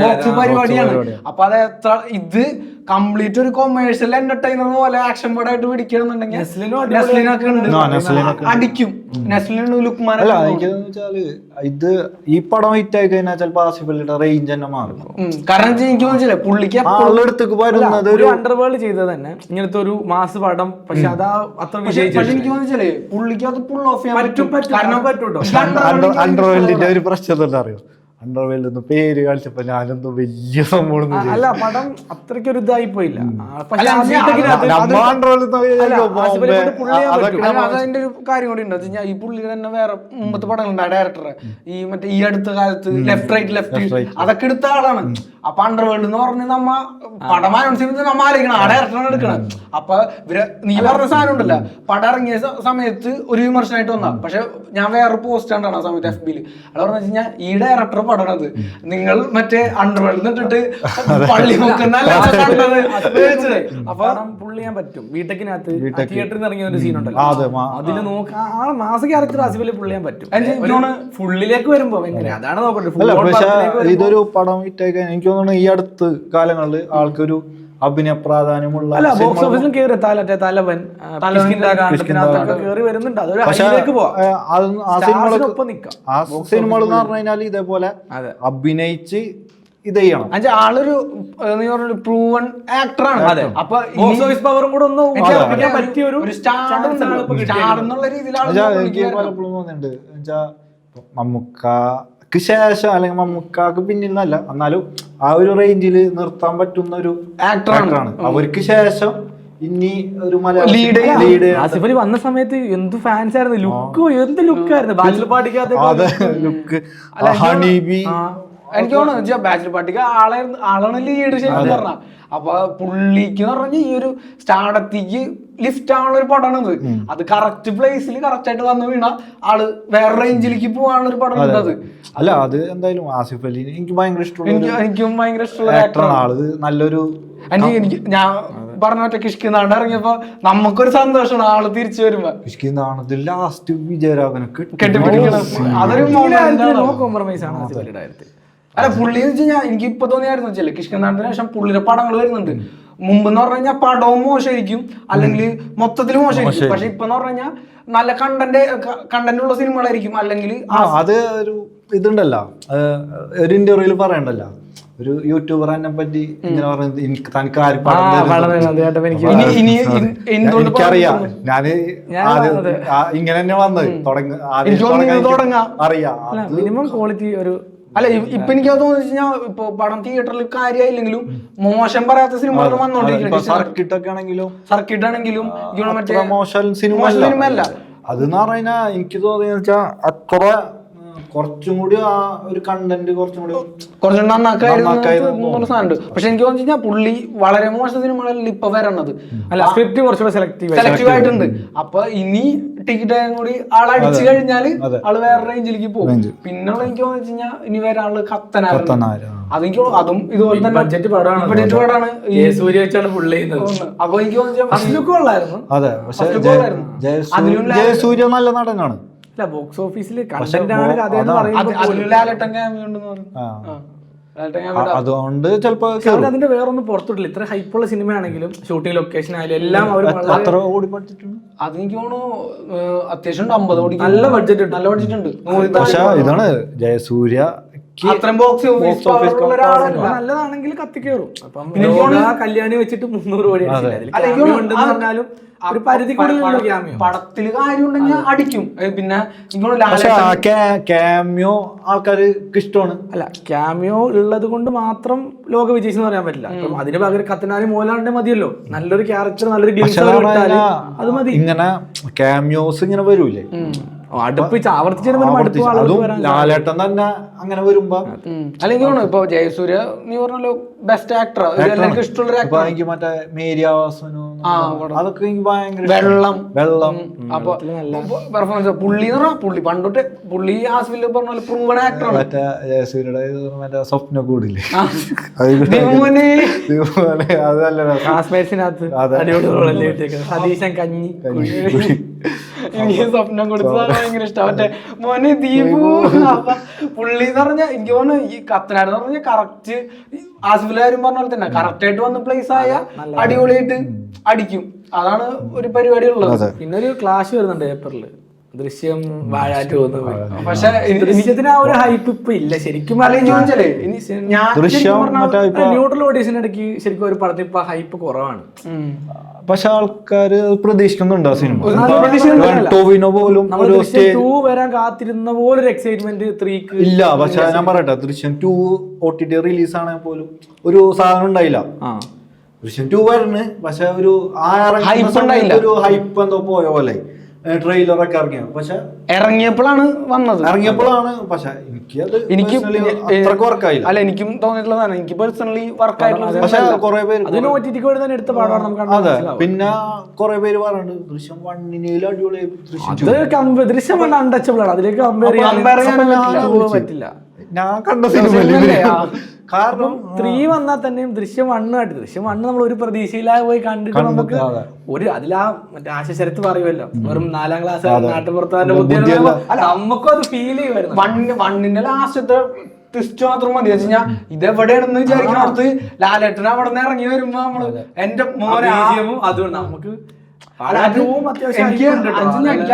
ബോക്സ് പരിപാടിയാണ്. അപ്പൊ അത് എത്ര ഇത് കംപ്ലീറ്റ് ഒരു കൊമേഴ്ഷ്യൽ എന്റർടൈനർ പോലെ ആക്ഷൻ പടമായിട്ട് പിടിക്കണമെന്നുണ്ടെങ്കിൽ നെസ്ലിനൊക്കെ ഉണ്ട്, അടിക്കും. നെസ്ലിനുണ്ട്, ലുക്മാൻ. അല്ല എനിക്ക് വെച്ചാല് ഇത് ഈ പടം ഹിറ്റ് ആയി കഴിഞ്ഞാൽ ചിലപ്പോ ആസിഫ് അലിയുടെ റേഞ്ച് തന്നെ മാറും. കാരണം എനിക്ക് മനസ്സിലായി പുള്ളിക്ക് ആളുടെടുത്തേക്ക് വരുന്നത് ഒരു അണ്ടർവേൾഡ് ചെയ്തത് തന്നെ ഇങ്ങനത്തെ ഒരു മാസ് പടം. പക്ഷെ അതാ അത്ര എനിക്ക് മനസ്സിലായി പുള്ളിക്ക് അത് പുൾ ഓഫ് ചെയ്യാൻ പറ്റും. അണ്ടർവേൾഡിന്റെ ഒരു പ്രശ്നം എന്താ അറിയോ? അണ്ടർവേൾഡ് പേര് കളിച്ചപ്പോ ഞാനെന്തോ വലിയ സംഭവം അല്ല, പടം അത്രയ്ക്കൊരു ഇതായി പോയില്ല. അതിന്റെ ഒരു കാര്യം കൂടി ഉണ്ട്. ഈ പുള്ളി തന്നെ വേറെ മുമ്പത്തെ പടങ്ങളുണ്ട് ഡയറക്ടർ, ഈ മറ്റേ ഈ അടുത്ത കാലത്ത് ലെഫ്റ്റ് റൈറ്റ് ലെഫ്റ്റ് അതൊക്കെ എടുത്ത ആളാണ്. അപ്പൊ അണ്ടർവേൾഡ് എന്ന് പറഞ്ഞ് നമ്മ പടം അനുസരിച്ച് നമ്മ ആലോചിക്കണം, ആ ഡയറക്ടറാണ് എടുക്കണം. അപ്പൊ നീ പറഞ്ഞ സാധനം ഉണ്ടല്ലോ, പടം ഇറങ്ങിയ സമയത്ത് ഒരു വിമർശനമായിട്ട് വന്നാ. പക്ഷെ ഞാൻ വേറെ പോസ്റ്റ് കണ്ടാണ് ആ സമയത്ത് FB-ല്. അത് പറഞ്ഞു വെച്ചാൽ ഈ ഡയറക്ടർ പടണത് നിങ്ങൾ മറ്റേ അണ്ടർവേൾഡ് ഇട്ടിട്ട് പള്ളി അപ്പൊ പുള്ളി ചെയ്യാൻ പറ്റും. ബിടെക്കിനകത്ത് തിയേറ്ററിൽ നിന്ന് ഇറങ്ങിയ ഒരു സീൻ ഉണ്ടല്ലോ, അതില് നോക്കാം ആ മാസ ക്യാരക്ടർ ആസിഫ് അലി പുള്ളി ചെയ്യാൻ പറ്റും. ഫുള്ളിലേക്ക് വരുമ്പോ എങ്ങനെ അതാണ് നോക്കട്ടെ. ഇതൊരു പടം ഹിറ്റായി എനിക്ക് തോന്നുന്നു ഈ അടുത്ത കാലങ്ങളിൽ ആൾക്കൊരു അഭിനയ പ്രാധാന്യമുള്ള ബോക്സ് ഓഫീസിലും കേറി തലവൻ കേറി വരുന്നുണ്ട്. ആ സിനിമകൾ എന്ന് പറഞ്ഞു കഴിഞ്ഞാൽ ഇതേപോലെ അഭിനയിച്ച് ഇത് ചെയ്യണം. ആളൊരു പ്രൂവൺ ആക്ടറാണ്. അപ്പൊ ബോക്സ് ഓഫീസ് പവറും കൂടെ ഒന്ന് പറ്റിയ ഒരു സ്റ്റാർ എന്നുള്ള രീതിയിലാണ് എനിക്ക് പലപ്പോഴും തോന്നുന്നുണ്ട്. മമ്മൂക്കക്ക് ശേഷം അല്ലെങ്കിൽ മമ്മൂക്കാക്ക് പിന്നിൽ നിന്നല്ല, എന്നാലും ആ ഒരു റേഞ്ചിൽ നിർത്താൻ പറ്റുന്ന ഒരു ആക്ടറാണ്. അവർക്ക് ശേഷം ഇനി ഒരു ലീഡ് ആസിഫ് അലി വന്ന സമയത്ത് എന്ത് ഫാൻസ് ആയിരുന്നു. ലുക്ക് എന്ത് ലുക്കായിരുന്നു. ബാച്ചിലർ പാർട്ടിക്കകത്ത് ലുക്ക് ഹണീബി എനിക്ക് തോന്നുന്നു ബാച്ചിലർ പാർട്ടിക്ക് ആളാണ് ലീഡ് ശരിക്കും പറഞ്ഞ. അപ്പൊ പുള്ളിക്ക് എന്ന് പറഞ്ഞാൽ ഈ ഒരു സ്റ്റാർഡത്തേക്ക് ലിഫ്റ്റ് ആവാനുള്ള ഒരു പടമാണിത്. അത് കറക്റ്റ് പ്ലേസിൽ കറക്റ്റ് ആയിട്ട് വന്ന് വീണ ആള് വേറെ റേഞ്ചിലേക്ക് പോകാനുള്ള ഒരു പടം ഉണ്ട്. അല്ല അത് എന്തായാലും ആസിഫ് അലി എനിക്ക് ഭയങ്കര ഇഷ്ടമുള്ള എനിക്കും ഭയങ്കര ഇഷ്ടമുള്ള ആക്ടറാണ് ആള്. നല്ലൊരു എനിക്ക് ഞാൻ പറഞ്ഞ മറ്റേ കിഷ്കിന്നാണ്ട് ഇറങ്ങിയപ്പോ നമുക്കൊരു സന്തോഷമാണ് ആള് തിരിച്ചു വരുമ്പോ. കിഷ്കിന്നാണ് ലാസ്റ്റ് വിജയരാഘവനൊക്കെ കെട്ടിപ്പിടിക്കണം. അതൊരു കോംപ്രമൈസ് ആണ് ആസിഫ് അലിയുടെ കാര്യത്തിൽ. അല്ല പുള്ളി എന്ന് വെച്ച് കഴിഞ്ഞാൽ എനിക്ക് ഇപ്പൊ തോന്നിയായിരുന്നു വെച്ചല്ലേ കിഷ്കിന്നാണ്ടിന് ശേഷം പുള്ളിയുടെ പടങ്ങൾ വരുന്നുണ്ട്. മുമ്പ് എന്ന് പറഞ്ഞു കഴിഞ്ഞാൽ പടവും മോശമായിരിക്കും, അല്ലെങ്കിൽ മൊത്തത്തിൽ മോശമായിരിക്കും. പക്ഷെ ഇപ്പൊ എന്ന് പറഞ്ഞു കഴിഞ്ഞാൽ നല്ല കണ്ടന്റ് ഉള്ള സിനിമകളായിരിക്കും. അല്ലെങ്കിൽ അത് ഒരു ഇതുണ്ടല്ലോ, ഒരു ഇന്റർവ്യൂല് പറയണ്ടല്ലോ, ഒരു യൂട്യൂബർ എന്നെ പറ്റി ഇങ്ങനെ പറയുന്നത് എനിക്ക് തനിക്ക് എനിക്കറിയാം. ഞാന് ഇങ്ങനെ തന്നെ വന്നത് അറിയാം. മിനിമം ക്വാളിറ്റി ഒരു അല്ല ഇപ്പൊ എനിക്ക് തോന്നുന്നു കഴിഞ്ഞാൽ ഇപ്പൊ പടം തിയേറ്ററിൽ കാര്യമായില്ലെങ്കിലും മോശം പറയാത്ത സിനിമകൾ വന്നോണ്ടിരിക്കുന്നത്. സർക്കിട്ട് ആണെങ്കിലും മോശം സിനിമ അല്ല. അതെന്ന് പറഞ്ഞാൽ എനിക്ക് തോന്നിയെന്ന് വെച്ചാൽ അത്ര കുറച്ചും കൂടി ആ ഒരു കണ്ടന്റ് കുറച്ചും കൂടി നന്നാക്കായിരുന്നു സാധനമുണ്ട്. പക്ഷെ എനിക്ക് തോന്നുന്നു കഴിഞ്ഞാൽ പുള്ളി വളരെ മോശം സിനിമകളിൽ ഇപ്പൊ വരണത്. അല്ല സ്ക്രിപ്റ്റ് കുറച്ചുകൂടെ സെലക്റ്റീവ് ആയിട്ടുണ്ട്. അപ്പൊ ഇനി ടിക്കറ്റ് ആയും കൂടി ആളടിച്ചു കഴിഞ്ഞാല് ആള് വേറെ റേഞ്ചിലേക്ക് പോകും. പിന്നുള്ള എനിക്ക് തോന്നുന്നു വെച്ചാൽ ഇനി വരാള് കത്തനായിരുന്നു. അതെനിക്ക് അതും ഇതുപോലെ തന്നെ ബഡ്ജറ്റ് പടമാണ്. സൂര്യ വെച്ചാണ് പുള്ളി ചെയ്യുന്നത്. അപ്പൊ എനിക്ക് തോന്നുന്നു അതെ. ജയസൂര്യ നല്ല നടനാണ്. ബോക്സ് ഓഫീസിൽ അതുകൊണ്ട് ചിലപ്പോ അതിന്റെ വേറൊന്നും പുറത്തിട്ടില്ല. ഇത്ര ഹൈപ്പുള്ള സിനിമയാണെങ്കിലും ഷൂട്ടിംഗ് ലൊക്കേഷൻ ആയാലും എല്ലാം അത്ര ഓടി പഠിച്ചിട്ടുണ്ട്. അതെനിക്ക് തോന്നുന്നു അത്യാവശ്യം 50 കോടി നല്ല ബഡ്ജറ്റ് ഉണ്ട്. പക്ഷെ ഇതാണ് ജയസൂര്യ അത്രയും ബോക്സ് ഓഫീസ് ഉള്ള ഒരാളല്ല. നല്ലതാണെങ്കിൽ കത്തിക്കേറും. അപ്പം കല്യാണി വെച്ചിട്ട് 300 കോടി പറഞ്ഞാലും ഒരു പരിധി കൂടുതലുള്ള ക്യാമിയോ പടത്തില് കാര്യം ഉണ്ടെങ്കിൽ അടിക്കും. പിന്നെ ക്യാമിയോ ആൾക്കാർക്ക് ഇഷ്ടമാണ്. അല്ല, ക്യാമിയോ ഉള്ളത് കൊണ്ട് മാത്രം ലോക വിജയിച്ചെന്ന് പറയാൻ പറ്റില്ല. അപ്പം അതിന് പകരം കത്തനാരി മോഹൻലാലിന്റെ മതിയല്ലോ, നല്ലൊരു ക്യാരക്ടർ, നല്ലൊരു ഗ്ലിംസ് അത് മതി. ഇങ്ങനെ ക്യാമിയോസ് ഇങ്ങനെ വരൂലേ, അടുപ്പിച്ച് ആവർത്തിച്ചു. ലാലേട്ടൻ തന്നെ അങ്ങനെ വരുമ്പോ അല്ലെങ്കിൽ ഇപ്പൊ ജയസൂര്യ നീ പറഞ്ഞല്ലോ ബെസ്റ്റ് ആക്ടർ, എല്ലാവർക്കും ഇഷ്ടമുള്ള എനിക്ക് മറ്റേ മേരിയാവാസനോ അതൊക്കെ എനിക്ക് ഭയങ്കര വെള്ളം അപ്പൊ പെർഫോമൻസ് പുള്ളി എന്ന് പറഞ്ഞാൽ പുള്ളി പണ്ടോട്ട് പുള്ളി ആസ്വില് പറഞ്ഞ പ്രൂവൺ ആക്ടറാണ്. മറ്റേ ജയസൂര്യയുടെ മറ്റേ സ്വപ്ന കൂടില്ലേ, അത് നല്ല ക്ലാസ്മേറ്റ്സിനകത്ത് സതീശൻ കഞ്ഞി എനിക്ക് സ്വപ്നം കൊടുത്തതാണ് ഭയങ്കര ഇഷ്ടം. മറ്റേ മോനെ ദീപു അപ്പൊ പുള്ളി എന്ന് പറഞ്ഞാൽ എനിക്ക് തോന്നുന്നു ഈ കത്തനാരെന്ന് പറഞ്ഞാൽ കറക്റ്റ് ആസിഫിലാരും പറഞ്ഞ പോലെ തന്നെ കറക്റ്റ് ആയിട്ട് വന്ന് പ്ലേസ് ആയ അടിപൊളിയായിട്ട് അടിക്കും. അതാണ് ഒരു പരിപാടി ഉള്ളത്. പിന്നെ ഒരു ക്ലാഷ് വരുന്നുണ്ട് ഏപ്രില്, ദൃശ്യം വാഴാറ്റ് പോകുന്നത്. പക്ഷെ ദൃശ്യത്തിന് ആ ഒരു ഹൈപ്പ് ഇപ്പൊ ഇല്ല ശരിക്കും. ന്യൂട്രൽ ഓഡീഷന്റെ ഇടയ്ക്ക് ശരിക്കും ഒരു പടത്തിൽ ഇപ്പൊ ഹൈപ്പ് കുറവാണ്. പക്ഷെ ആൾക്കാര് പ്രതീക്ഷിക്കുന്നുണ്ടോ സിനിമ? ടോവിനോ പോലും വരാൻ കാത്തിരുന്ന പോലൊരു എക്സൈറ്റ്മെന്റ് 3 ഇല്ല. പക്ഷെ ഞാൻ പറയട്ടെ, ദൃശ്യം 2 OTT റിലീസ് ആണെങ്കിൽ പോലും ഒരു സാധനം ഉണ്ടായില്ല. ദൃശ്യം 2 വരുന്നു, പക്ഷെ ഒരു ഒരു ഹൈപ്പ് എന്തോ പോയ പോലെ ട്രെയിലറൊക്കെ ഇറങ്ങിയത്. പക്ഷെ ഇറങ്ങിയപ്പോഴാണ് പക്ഷെ എനിക്ക് അത്രക്ക് വർക്കായില്ല. അല്ല, എനിക്കും തോന്നിയിട്ടുള്ളതാണ്. എനിക്ക് പേഴ്സണലി വർക്കായിട്ടുള്ളത്. പക്ഷെ കുറെ പേര് എടുത്ത പാടാണ്. അതെ, പിന്നെ കുറെ പേര് പറയുന്നുണ്ട് ദൃശ്യം 1 അടിപൊളി, ദൃശ്യം 1 അൺടച്ചബിൾ ആണ്. അതിലേക്ക് കമ്പയർ ചെയ്യാൻ പറ്റില്ല. ഞാൻ കണ്ട സിനിമ കാരണം 3 വന്നാൽ തന്നെയും ദൃശ്യം 1 നമ്മൾ ഒരു പ്രതീക്ഷയിലായി പോയി കണ്ടിട്ട് നമുക്ക് ഒരു അതിലാ മറ്റേ ആശശരത്ത് പറയുമല്ലോ, വെറും 4ാം ക്ലാസ് നാട്ടുപുറത്താന്റെ ബുദ്ധി നമുക്കും അത് ഫീൽ ചെയ്യുമായിരുന്നു. 1ന്റെ ലാസ്റ്റത്തെ ട്വിസ്റ്റ് മാത്രം മതി വെച്ചാൽ ഇതെവിടെയാണെന്ന് വിചാരിക്കണത് ലാലേട്ടൻ അവിടെ നിന്ന് ഇറങ്ങി വരുമ്പോ നമ്മള് എന്റെ മോനെ അതുകൊണ്ട് നമുക്ക് എനിക്ക്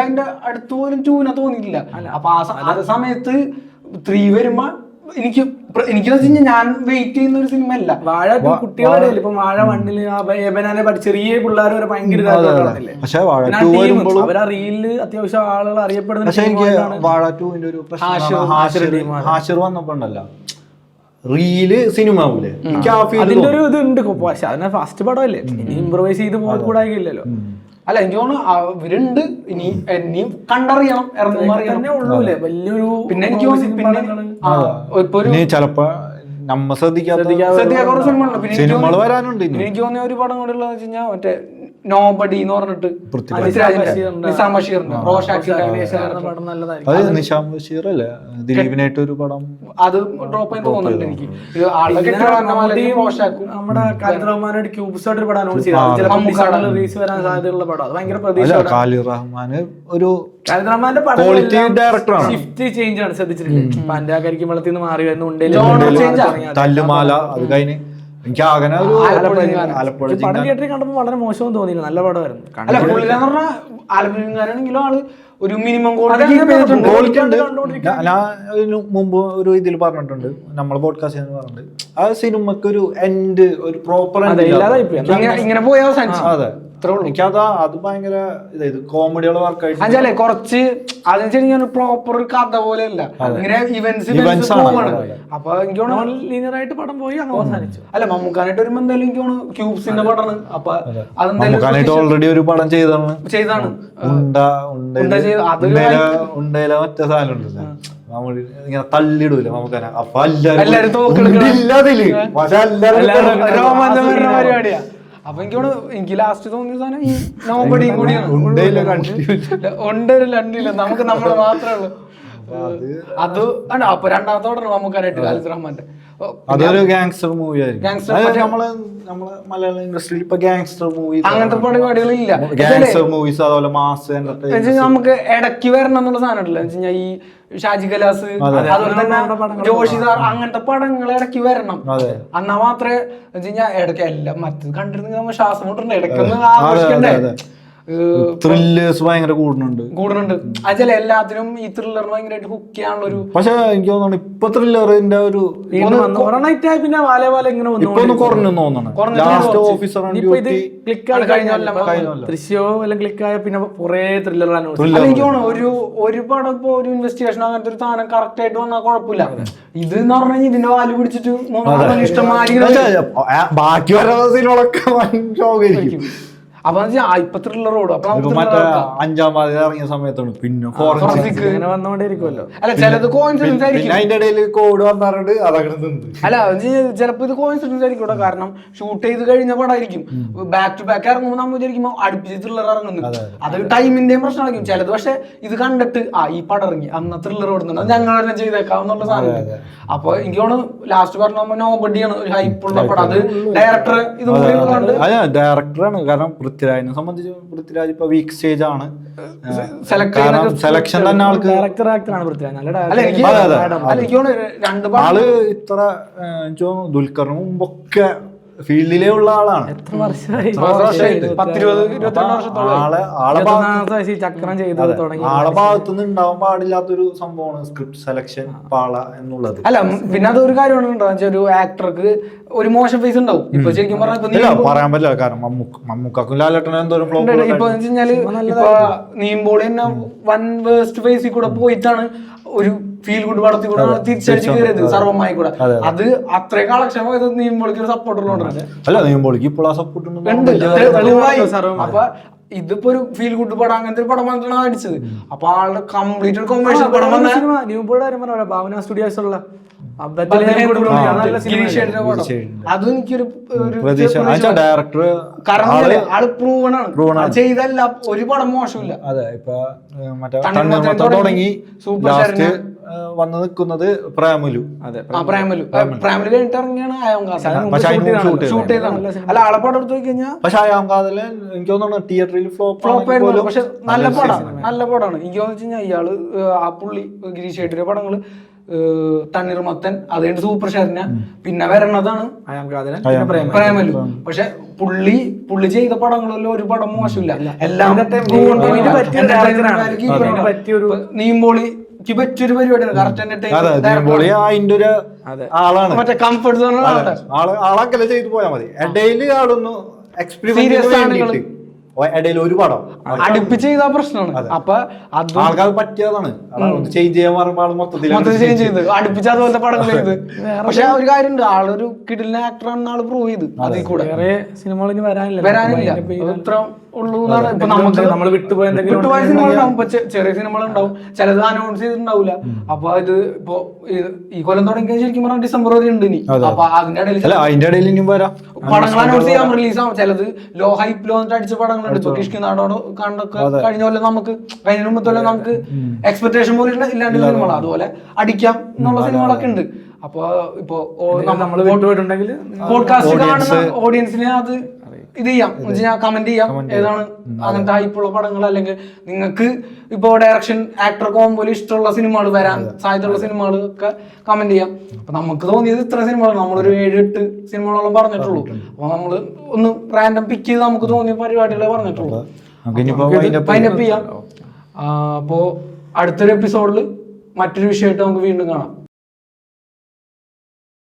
അതിന്റെ അടുത്ത് പോലും 2 തോന്നിയിട്ടില്ല. അപ്പൊ ആ സമയത്ത് 3 വരുമ്പോ എനിക്ക് ഞാൻ വെയിറ്റ് ചെയ്യുന്ന ഒരു സിനിമ അല്ല. വാഴ കുട്ടികളുടെ ഇപ്പൊ വാഴ 1 ചെറിയ പിള്ളേർ വരെ ഭയങ്കര അവരാ റീലില് അത്യാവശ്യം ആളുകൾ അറിയപ്പെടുന്ന. വാഴ 2 ഒരു ഹാഷിർ വന്നപ്പോണ്ടല്ലോ റീല് സിനിമ ആവൂലേ, അതിന്റെ ഒരു ഇതുണ്ട്. പക്ഷെ അതിനെ ഫസ്റ്റ് പടമല്ലേ, ഇനി ഇംപ്രവൈസ് ചെയ്ത് പോകാൻ കൂടായില്ലല്ലോ. അല്ല, എനിക്ക് തോന്നുന്നു അവരുണ്ട്, ഇനിയും കണ്ടറിയണം, ഉള്ളൂല്ലേ വലിയൊരു. പിന്നെ എനിക്ക് ചിലപ്പോ നമ്മ ശ്രദ്ധിക്കാത്ത സിനിമകൾ വരാനുണ്ട്. എനിക്ക് തോന്നിയ ഒരു പടം കൂടെ ഉള്ളതെന്ന് വെച്ച് കഴിഞ്ഞാൽ മറ്റേ നോബഡി എന്ന് പറഞ്ഞിട്ട് നിസാം ബഷീറിന്റെ നിസാം ബഷീർ അല്ലേ ദിലീപിനായിട്ട് ഒരു പടം, അത് ഡ്രോപ്പ് ആയി തോന്നുന്നുണ്ട് എനിക്ക്. നമ്മുടെ കാലിറഹ്മാനോട് ക്യൂബ്സ് ആയിട്ട് ഒരു പടം അനൗൺസ് ചെയ്തു, റിലീസ് വരാൻ സാധ്യതയുള്ള പടം. അത് ഭയങ്കര പ്രതീക്ഷ. കാലിറഹ്മാൻ ഒരു കാലിറഹ്മാന്റെ പടം ഡയറക്ടറാണ്. ഷിഫ്റ്റ് ചേഞ്ച് ആണ്, ശ്രദ്ധിച്ചിട്ടില്ലേ? പന്റെ കരിക്കുമ്പളത്തിൽ നിന്ന് മാറി വരുന്ന തല്ലുമാല, അത് കഴിഞ്ഞ് എനിക്ക് ആകെ ആലപ്പുഴ തിയേറ്ററിൽ കണ്ടപ്പോൾ വളരെ മോശം തോന്നിയില്ല, നല്ല പടമായിരുന്നു. അല്ല, പുള്ളിലെന്ന് പറഞ്ഞാൽ ആലപ്പുഴക്കാരാണെങ്കിലും ആള് ഒരു മിനിമം ഞാൻ മുമ്പ് ഒരു ഇതിൽ പറഞ്ഞിട്ടുണ്ട്, നമ്മളെ പോഡ്കാസ്റ്റ് പറഞ്ഞിട്ടുണ്ട്, ആ സിനിമക്ക് ഒരു എൻഡ്, ഒരു പ്രോപ്പർ ഇങ്ങനെ പോയി അവസാനിച്ചു. അതെ, എനിക്കതാ അത് ഭയങ്കര ഇതായത് കോമഡികൾ വർക്കായിട്ട് കുറച്ച് അതെന്ന് പ്രോപ്പർ ഒരു കഥ പോലെ അല്ല, ഇങ്ങനെ ഇവന്റ്സ് അപ്പൊ എനിക്ക് ലീനിയറായിട്ട് പടം പോയി അവസാനിച്ചു. അല്ല, മമ്മൂക്കാനായിട്ട് വരുമ്പോ എന്തായാലും എനിക്ക് തോന്നുന്നു ക്യൂബ്സിന്റെ പടമാണ്. അപ്പൊ മമ്മൂക്കാനായിട്ട് ഓൾറെഡി ഒരു പടം ചെയ്താണ് ഉണ്ടയില മറ്റ സാധനം ഉണ്ടല്ലോ, ഇങ്ങനെ തള്ളിടൂല നമുക്കനെ. അപ്പൊ പരിപാടിയാ. അപ്പൊ എനിക്ക് ലാസ്റ്റ് തോന്നിയ സാധനം ഈ നോബഡിയും കൂടിയാണ്. ഉണ്ടല്ല, നമുക്ക് നമ്മള് മാത്രമേ ഉള്ളൂ. അത് ആണ്. അപ്പൊ രണ്ടാമത്തെ ഓർഡർ മമ്മൂക്കാനായിട്ട് കാലിറഹ്മാന്റെ അതൊരു ഗാങ്സ്റ്റർ മൂവി ആയിരിക്കും. നമ്മളെ മലയാള ഇൻഡസ്ട്രിയിൽ ഇപ്പൊ ഗാങ്സ്റ്റർ മൂവീസ്, അങ്ങനത്തെ പരിപാടികളില്ല. ഗാങ്സ്റ്റർ മൂവീസ് അതുപോലെ മാസ് നമുക്ക് ഇടയ്ക്ക് വരണം എന്നുള്ള സാധനം ഉണ്ടല്ലോ. എന്ന് വെച്ചാൽ ഈ ഷാജി കലാസ്, അതുപോലെ തന്നെ ജോഷി സാർ, അങ്ങനത്തെ പടങ്ങൾ ഇടയ്ക്ക് വരണം. എന്നാ മാത്രമേ വെച്ച് കഴിഞ്ഞാൽ ഇടയ്ക്ക് എല്ലാം മറ്റത് കണ്ടിരുന്ന ശ്വാസം മുട്ടുണ്ട്, ഇടയ്ക്കൊന്ന് ആഘോഷിക്കണ്ടേ. ത്രില്ലേഴ്സ് ഭയങ്കര കൂടുന്നുണ്ട്. അതിൽ എല്ലാത്തിനും ഈ ത്രില്ലർ ഭയങ്കരമായിട്ട് ഹുക്ക് ചെയ്യാനുള്ള ഒരു. പക്ഷെ എനിക്ക് തോന്നുന്നു ഇപ്പൊ ത്രില്ലറിന്റെ ഒരു പിന്നെ വാല വാല ഇങ്ങനെ ഇപ്പൊ കുറഞ്ഞു തോന്നണം. ലാസ്റ്റ് ഓഫീസർ ദൃശ്യോ എല്ലാം ക്ലിക്ക് ആയ പിന്നെ കുറെ ത്രില്ലർ എനിക്ക് തോന്നുന്നു ഒരു പടം ഇപ്പൊ ഒരു ഇൻവെസ്റ്റിഗേഷൻ അങ്ങനത്തെ ഒരു സാധനം കറക്റ്റ് ആയിട്ട് വന്നാൽ കുഴപ്പമില്ല. ഇത് എന്ന് പറഞ്ഞു കഴിഞ്ഞാൽ ഇതിന്റെ വാല് പിടിച്ചിട്ട് ഇഷ്ടമാരി ബാക്കി വരെ സിനിമകളൊക്കെ അപ്പൊ ഇപ്പൊ ത്രില്ലർ ഓടും. അപ്പൊ അഞ്ചാം പാതി ഇറങ്ങിയ സമയത്താണ് പിന്നെ ഇങ്ങനെ വന്നോണ്ടിരിക്കുമല്ലോ. അല്ല ചിലത് കോയിൻസിഡൻസ് ആയിരിക്കും. അതിന്റെ ഇടയിൽ കോഡ് വന്നാറുണ്ട് അതങ്ങനെ. അല്ല ചിലപ്പോ ഇത് കോയിൻസിഡൻസ് ആയിരിക്കും. കാരണം ഷൂട്ട് ചെയ്ത് കഴിഞ്ഞ പടമായിരിക്കും. ബാക്ക് ടു ബാക്ക് ഇറങ്ങുമ്പോൾ നമ്മൾ വിചാരിക്കുമ്പോൾ അടുപ്പിച്ച് ത്രില്ലർ ഇറങ്ങുന്നു. അത് ടൈമിന്റെയും പ്രശ്നമായിരിക്കും. ചിലത് പക്ഷെ ഇത് കണ്ടിട്ട് ഈ പടം ഇറങ്ങി അന്ന് ത്രില്ലർ ഓടുന്നുണ്ട് ഞങ്ങൾ തന്നെ ചെയ്തേക്കാം എന്നുള്ള സാധനം. അപ്പൊ എനിക്ക് തോന്നുന്നു ലാസ്റ്റ് പറഞ്ഞ നോബഡിയാണ് ഒരു ഹൈപ്പുള്ള പടം. അത് ഡയറക്ടർ ഡയറക്ടറാണ്. കാരണം പൃഥ്വിരാജിനെ സംബന്ധിച്ച് പൃഥ്വിരാജ് ഇപ്പൊ വീക്ക് സ്റ്റേജ് ആണ്. സെലക്ഷൻ തന്നെ ആൾക്ക് ഡയറക്ടർ ആക്ടറാണ് പൃഥ്വിരാജ്. ആള് ഇത്ര എനിക്ക് തോന്നുന്നു ദുൽഖറിന് മുമ്പൊക്കെ ഫീൽഡിലേ ഉള്ള ആളാണ്. എത്ര വർഷമായി? ചക്രം ചെയ്ത് തുടങ്ങി. ആളെ ഭാഗത്തുനിന്ന് ഉണ്ടാവാൻ പാടില്ലാത്തൊരു സംഭവമാണ് സ്ക്രിപ്റ്റ് സെലക്ഷൻ പാള എന്നുള്ളത്. അല്ല പിന്നെ അതൊരു കാര്യമുണ്ടോ ഒരു ആക്ടർക്ക് ഒരു മോശം ഫേസ് ഉണ്ടാവും. ഇപ്പൊ ശരിക്കും പറയാൻ പറ്റില്ല. കാരണം മമ്മൂക്കും ലാലേട്ടനും എന്തോരം ഫ്ലോപ്പ്. ഇപ്പൊ വെച്ചാല് നീമ്പോളി തന്നെ വൺ വേസ്റ്റ് ഫേസിൽ കൂടെ പോയിട്ടാണ് ഒരു ഫീൽ ഗുഡ് പടത്തിൽ കൂടെ തിരിച്ചടിച്ച് കയറിയത് സർവമായി കൂടെ. അത് അത്രയും കളക്ഷൻ പോയത് നീമ്പോളിക്ക് സപ്പോർട്ടുള്ളതുകൊണ്ട്. അല്ല നീമ്പോളിക്ക് ഇപ്പോൾ ആ സപ്പോർട്ട് അപ്പൊ ഇതിപ്പോ ഒരു ഫീൽ ഗുഡ് പടം അങ്ങനത്തെ ഒരു പടം വന്നിട്ടാണ് അടിച്ചത്. അപ്പൊ ആളുടെ കംപ്ലീറ്റ് കൊമേഴ്ഷ്യൽ പടം വന്ന ഭാവന സ്റ്റുഡിയോസ് ഉള്ള അതും എനിക്കൊരു ഡയറക്ടർ ആള് പ്രൂവണാണ് ചെയ്തല്ല ഒരു പടം മോശമില്ല. അതെ ഇപ്പൊ മറ്റേ തുടങ്ങി ലാസ്റ്റ് വന്ന് നിൽക്കുന്നത് പ്രേമലു. കഴിഞ്ഞിട്ട് ഇറങ്ങിയാണ് ഷൂട്ട് ചെയ്താണ്. അല്ല ആളെ പടം എടുത്ത് നോക്കി കഴിഞ്ഞാൽ പക്ഷെ അയാം കാതല് എനിക്ക് തോന്നുന്നു തിയേറ്ററിൽ ഫ്ലോപ്പ് ആയിരുന്നു. പക്ഷെ നല്ല പടമാണ്. എനിക്ക് തോന്നുന്നു കഴിഞ്ഞാൽ ഇയാള് ആ പുള്ളി ഗിരീഷ് ഷെട്ടിയുടെ പടങ്ങള് തണ്ണീർമത്തൻ അത് കഴിഞ്ഞിട്ട് സൂപ്പർ ഷെറിന പിന്നെ വരണതാണ് പ്രേമലു. പക്ഷെ പുള്ളി ചെയ്ത പടങ്ങളിലും ഒരു പടം മോശമില്ല. എല്ലാം നീമ്പോളിക്ക് പറ്റിയൊരു പരിപാടിയാണ്. കറക്റ്റ് ആളാണ്. മറ്റേ കംഫർട്ട് ആളൊക്കെ ചെയ്തു പോയാൽ മതി. ഇടയില് ആളൊന്ന് എക്സ്പീരിയൻസ് ഇടയിൽ ഒരു പടം അടുപ്പിച്ച് ചെയ്ത പ്രശ്നമാണ്. അപ്പൊ ആൾക്കാർ പറ്റിയതാണ് ചേഞ്ച് ചെയ്യാൻ പറയുമ്പോൾ മൊത്തത്തിൽ അടുപ്പിച്ച് അതുപോലത്തെ പടങ്ങൾ ചെയ്ത്. പക്ഷെ ഒരു കാര്യമുണ്ട്, ആളൊരു കിടിലൻ ആക്ടറാണെന്ന് ആള് പ്രൂവ് ചെയ്ത്. അതിൽ കൂടെ സിനിമകളിൽ വരാനില്ല ഇത്ര ഉള്ളൂ എന്നാണ്. ഇപ്പൊ നമ്മൾ വിട്ടുപോയ സിനിമകളുണ്ടാവും. ഇപ്പൊ ചെറിയ സിനിമകളുണ്ടാവും, ചിലത് അനൗൺസ് ചെയ്തിട്ടുണ്ടാവില്ല. അപ്പൊ ഇത് ഇപ്പൊ ഈ കൊല്ലം തുടങ്ങിയ ശരിക്കും പറഞ്ഞാൽ ഡിസംബർ വരെ ഉണ്ട് ഇനി. അപ്പൊ അതിന്റെ ഇടയിൽ ഇനിയും വരാം പടങ്ങൾ അനൗൺസ് ചെയ്യാൻ റിലീസാവും. ചിലത് ലോ ഹൈപ്പിൽ വന്നിട്ട് അടിച്ച പടങ്ങളുണ്ട്. ഇപ്പൊ കിഷ്കിനാടോട് കണ്ടൊക്കെ കഴിഞ്ഞ പോലെ നമുക്ക് കഴിഞ്ഞ മുമ്പത്തെ നമുക്ക് എക്സ്പെക്ടേഷൻ പോലെ ഇല്ലാണ്ട് സിനിമകൾ അതുപോലെ അടിക്കാം എന്നുള്ള സിനിമകളൊക്കെ ഉണ്ട്. അപ്പൊ ഇപ്പൊ നമ്മൾ വിട്ടുപോയിട്ടുണ്ടെങ്കിൽ പോഡ്കാസ്റ്റ് കാണുന്ന ഓഡിയൻസിനെ അത് ഇത് ചെയ്യാം, കമന്റ് ചെയ്യാം ഏതാണ് അങ്ങനത്തെ ഹൈപ്പുള്ള പടങ്ങൾ. അല്ലെങ്കിൽ നിങ്ങൾക്ക് ഇപ്പോ ഡയറക്ഷൻ ആക്ടർ കോംബോയിൽ ഇഷ്ടമുള്ള സിനിമകൾ വരാൻ സാധ്യതയുള്ള സിനിമകൾ ഒക്കെ കമന്റ് ചെയ്യാം. അപ്പൊ നമുക്ക് തോന്നിയത് ഇത്ര സിനിമകൾ നമ്മളൊരു 7-8 സിനിമകളോളം പറഞ്ഞിട്ടുള്ളൂ. അപ്പൊ നമ്മള് ഒന്ന് റാൻഡം പിക്ക് ചെയ്ത് നമുക്ക് തോന്നിയ പരിപാടികളെ പറഞ്ഞിട്ടുള്ളൂ. ഫൈനപ്പ് ചെയ്യാം. അപ്പോ അടുത്തൊരു എപ്പിസോഡിൽ മറ്റൊരു വിഷയമായിട്ട് നമുക്ക് വീണ്ടും കാണാം.